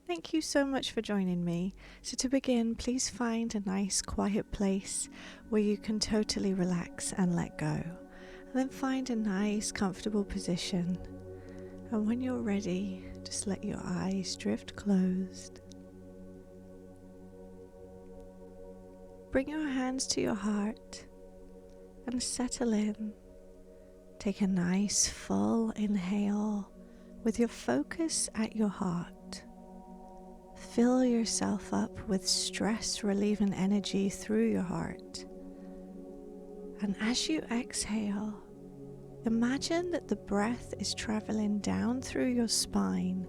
Thank you so much for joining me. So to begin, please find a nice quiet place where you can totally relax and let go. And then find a nice comfortable position. And when you're ready, just let your eyes drift closed. Bring your hands to your heart and settle in. Take a nice full inhale with your focus at your heart. Fill yourself up with stress-relieving energy through your heart. And as you exhale, imagine that the breath is traveling down through your spine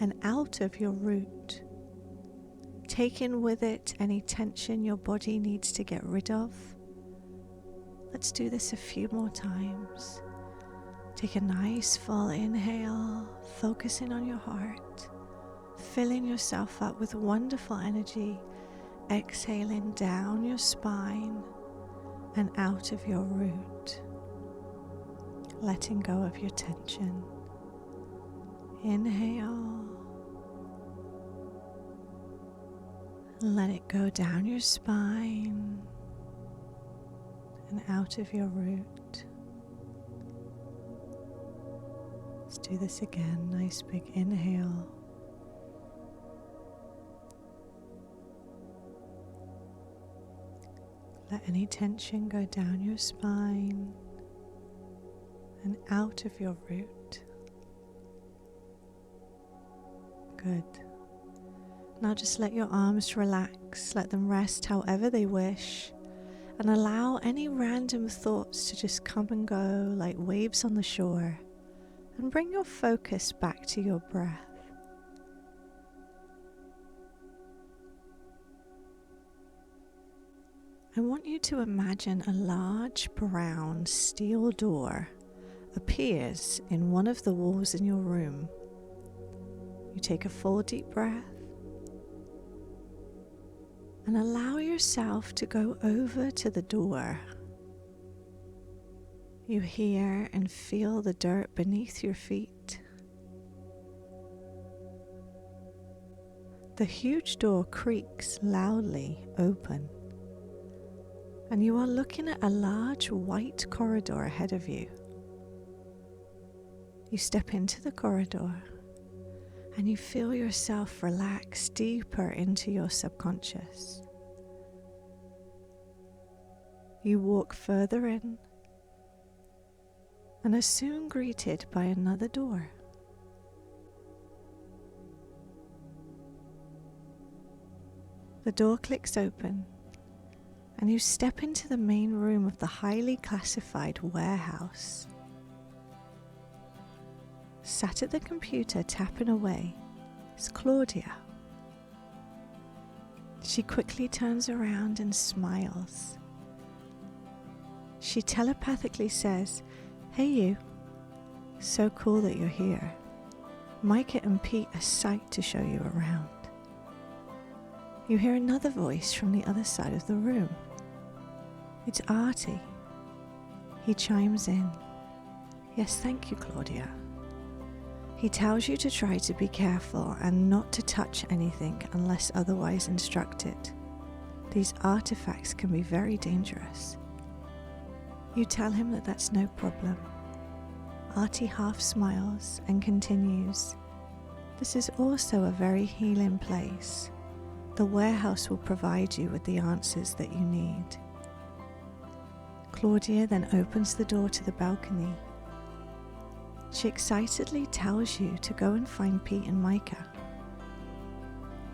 and out of your root, taking with it any tension your body needs to get rid of. Let's do this a few more times. Take a nice full inhale, focusing on your heart, filling yourself up with wonderful energy, exhaling down your spine and out of your root, letting go of your tension. Inhale, let it go down your spine and out of your root. Let's do this again. Nice big inhale. Let any tension go down your spine and out of your root. Good. Now just let your arms relax. Let them rest however they wish. And allow any random thoughts to just come and go like waves on the shore. And bring your focus back to your breath. I want you to imagine a large brown steel door appears in one of the walls in your room. You take a full deep breath and allow yourself to go over to the door. You hear and feel the dirt beneath your feet. The huge door creaks loudly open, and you are looking at a large white corridor ahead of you. You step into the corridor and you feel yourself relax deeper into your subconscious. You walk further in and are soon greeted by another door. The door clicks open and you step into the main room of the highly classified warehouse. Sat at the computer tapping away is Claudia. She quickly turns around and smiles. She telepathically says, "Hey you, so cool that you're here. Myka and Pete are psyched to show you around." You hear another voice from the other side of the room. It's Artie. He chimes in, "Yes, thank you, Claudia." He tells you to try to be careful and not to touch anything unless otherwise instructed. These artifacts can be very dangerous. You tell him that that's no problem. Artie half smiles and continues, "This is also a very healing place. The warehouse will provide you with the answers that you need." Claudia then opens the door to the balcony. She excitedly tells you to go and find Pete and Myka.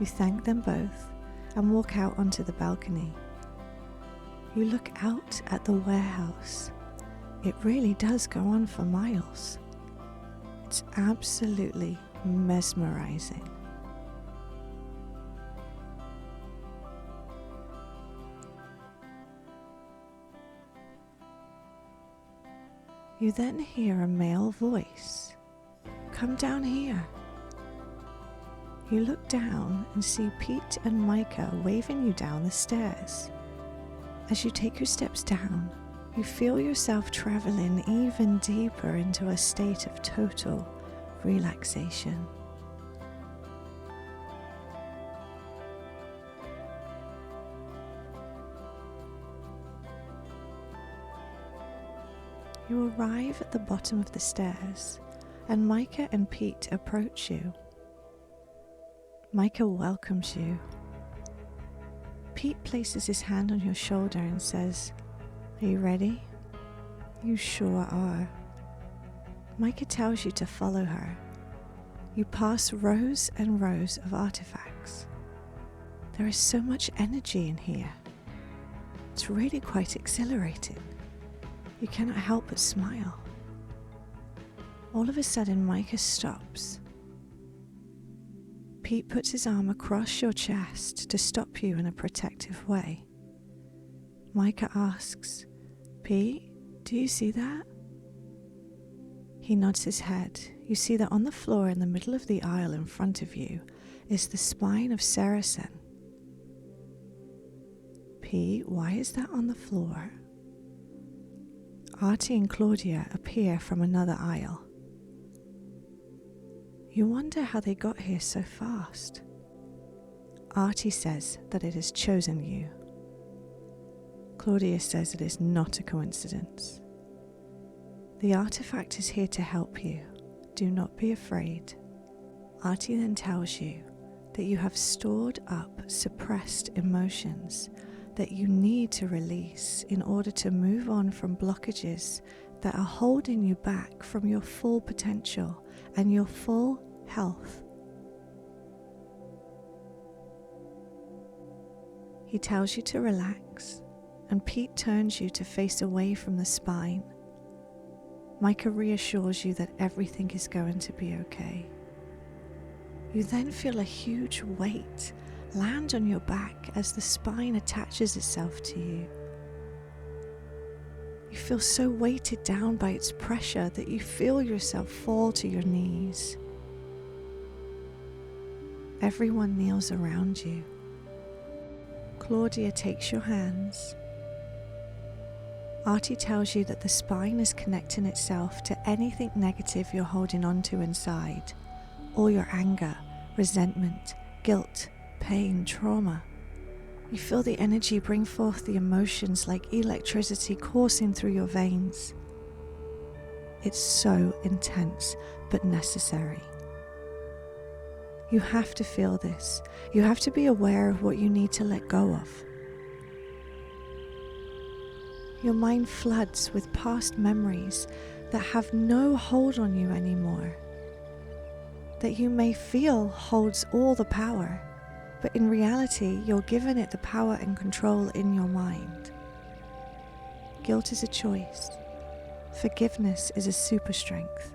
You thank them both and walk out onto the balcony. You look out at the warehouse. It really does go on for miles. It's absolutely mesmerizing. You then hear a male voice. "Come down here." You look down and see Pete and Myka waving you down the stairs. As you take your steps down, you feel yourself traveling even deeper into a state of total relaxation. You arrive at the bottom of the stairs, and Myka and Pete approach you. Myka welcomes you. Pete places his hand on your shoulder and says, "Are you ready?" "You sure are." Myka tells you to follow her. You pass rows and rows of artifacts. There is so much energy in here. It's really quite exhilarating. You cannot help but smile. All of a sudden, Myka stops. Pete puts his arm across your chest to stop you in a protective way. Myka asks, "Pete, do you see that?" He nods his head. You see that on the floor in the middle of the aisle in front of you is the spine of Saracen. Pete, why is that on the floor? Artie and Claudia appear from another aisle. You wonder how they got here so fast. Artie says that it has chosen you. Claudia says it is not a coincidence. The artifact is here to help you. Do not be afraid. Artie then tells you that you have stored up suppressed emotions that you need to release in order to move on from blockages that are holding you back from your full potential and your full health. He tells you to relax, and Pete turns you to face away from the spine. Myka reassures you that everything is going to be okay. You then feel a huge weight land on your back as the spine attaches itself to you. You feel so weighted down by its pressure that you feel yourself fall to your knees. Everyone kneels around you. Claudia takes your hands. Artie tells you that the spine is connecting itself to anything negative you're holding on to inside, all your anger, resentment, guilt, pain, trauma. You feel the energy bring forth the emotions like electricity coursing through your veins. It's so intense, but necessary. You have to feel this. You have to be aware of what you need to let go of. Your mind floods with past memories that have no hold on you anymore, that you may feel holds all the power, but in reality, you're giving it the power and control in your mind. Guilt is a choice. Forgiveness is a super strength.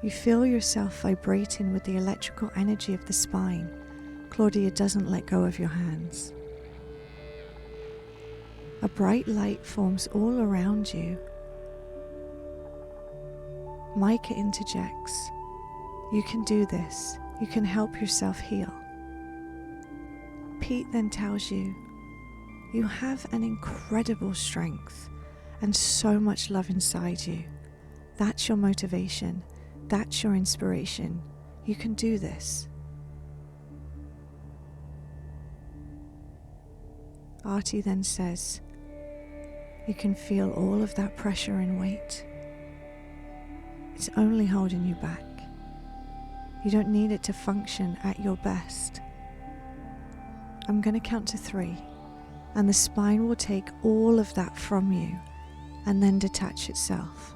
You feel yourself vibrating with the electrical energy of the spine. Claudia doesn't let go of your hands. A bright light forms all around you. Myka interjects. You can do this. You can help yourself heal. Pete then tells you, you have an incredible strength and so much love inside you. That's your motivation. That's your inspiration. You can do this. Artie then says, you can feel all of that pressure and weight. It's only holding you back. You don't need it to function at your best. I'm going to count to 3, and the spine will take all of that from you and then detach itself.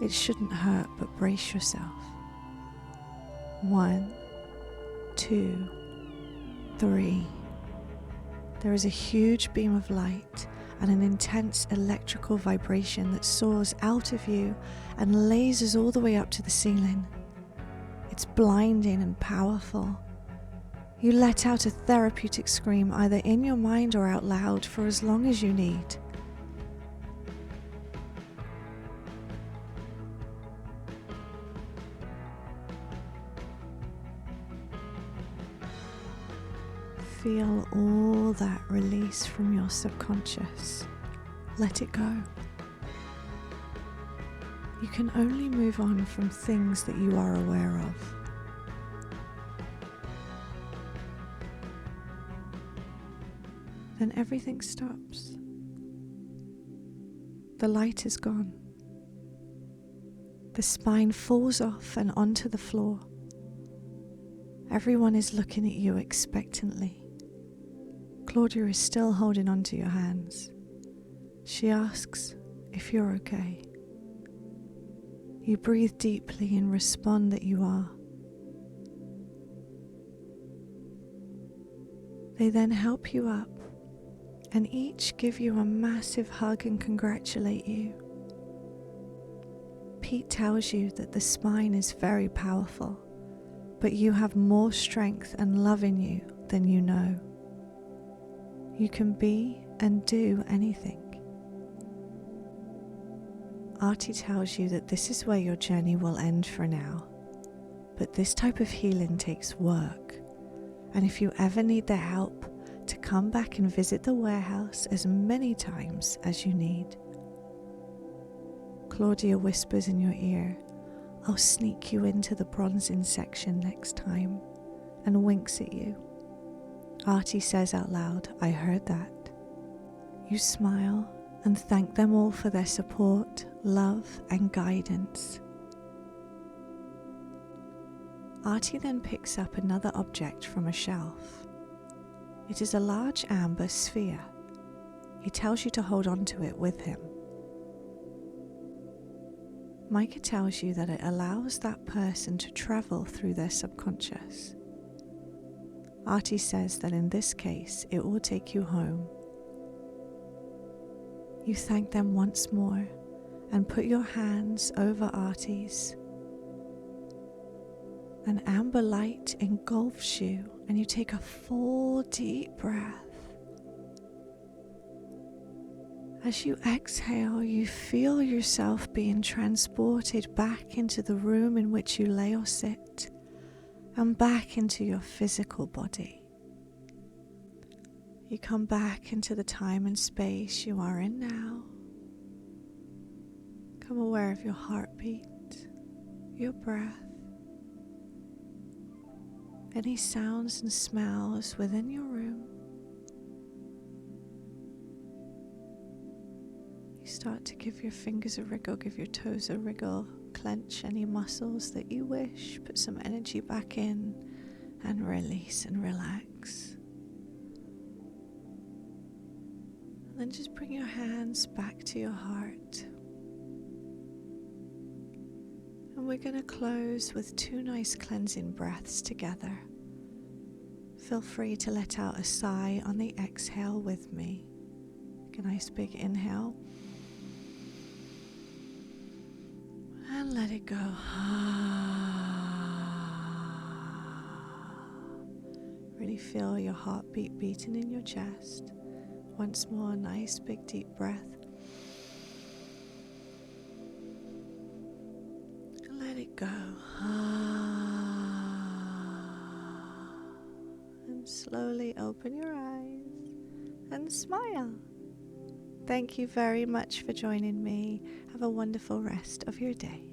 It shouldn't hurt, but brace yourself. 1, 2, 3. There is a huge beam of light and an intense electrical vibration that soars out of you and lasers all the way up to the ceiling. It's blinding and powerful. You let out a therapeutic scream either in your mind or out loud for as long as you need. Feel all that release from your subconscious. Let it go. You can only move on from things that you are aware of. Then everything stops. The light is gone. The spine falls off and onto the floor. Everyone is looking at you expectantly. Claudia is still holding onto your hands. She asks if you're okay. You breathe deeply and respond that you are. They then help you up and each give you a massive hug and congratulate you. Pete tells you that the spine is very powerful, but you have more strength and love in you than you know. You can be and do anything. Artie tells you that this is where your journey will end for now, but this type of healing takes work, and if you ever need their help, to come back and visit the warehouse as many times as you need. Claudia whispers in your ear, "I'll sneak you into the bronzing section next time," and winks at you. Artie says out loud, "I heard that." You smile and thank them all for their support, love, and guidance. Artie then picks up another object from a shelf. It is a large amber sphere. He tells you to hold on to it with him. Myka tells you that it allows that person to travel through their subconscious. Artie says that in this case, it will take you home. You thank them once more and put your hands over Artie's. An amber light engulfs you and you take a full deep breath. As you exhale, you feel yourself being transported back into the room in which you lay or sit and back into your physical body. You come back into the time and space you are in now. Become aware of your heartbeat, your breath, any sounds and smells within your room. You start to give your fingers a wriggle, give your toes a wriggle, clench any muscles that you wish, put some energy back in, and release and relax. And then just bring your hands back to your heart. And we're going to close with 2 nice cleansing breaths together. Feel free to let out a sigh on the exhale with me. Take a nice big inhale. And let it go. Really feel your heartbeat beating in your chest. Once more, nice big deep breath. And let it go. And slowly open your eyes and smile. Thank you very much for joining me. Have a wonderful rest of your day.